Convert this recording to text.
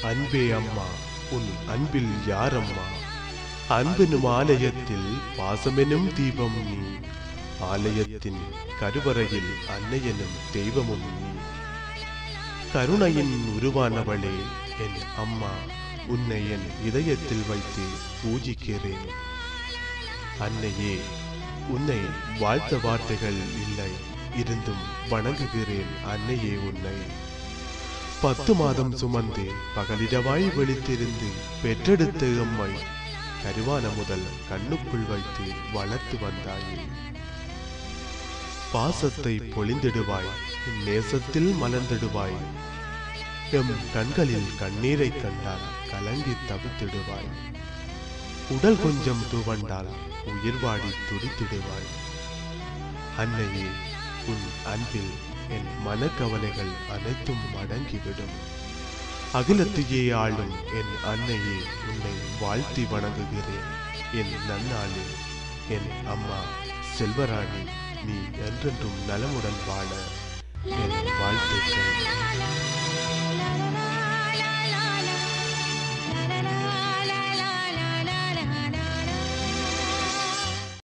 அன்பே அம்மா, உன் அன்பில் யாரம்மா? அன்பெனும் ஆலயத்தில் பாசமெனும் தீபம் நீ. ஆலயத்தின் கருவறையில் அன்னையெனும் தெய்வமும் நீ. கருணையின் உருவானவளே என் அம்மா, உன்னை என் இதயத்தில் வைத்து பூஜிக்கிறேன். அன்னையே, உன்னை வாழ்த்த வார்த்தைகள் இல்லை, இருந்தும் வணங்குகிறேன் அன்னையே உன்னை. 10 மாதம் சுமந்து பகலிரவாய் விழித்திருந்து பெற்றெடுத்த அம்மை, கருவான முதல் கண்ணுக்குள் வைத்து வளர்த்து வந்தாயே. பாசத்தை பொழிந்திடுவாய், நேசத்தில் மலர்ந்திடுவாய். எம் கண்களில் கண்ணீரை கண்டால் கலங்கி தவித்திடுவாய். உடல் கொஞ்சம் துவண்டால் உயிர் வாடி துடித்திடுவாய். அன்னையே, உன் அன்பில் என் மனக்கவலைகள் அனைத்தும் அடங்கிவிடும். அகிலத்தையே ஆளும் என் அன்னையே, உன்னை வாழ்த்தி வணங்குகிறேன். என் நன்னாளில் என் அம்மா செல்வராணி, நீ என்றென்றும் நலமுடன் வாழ என் வாழ்த்துக்கள்.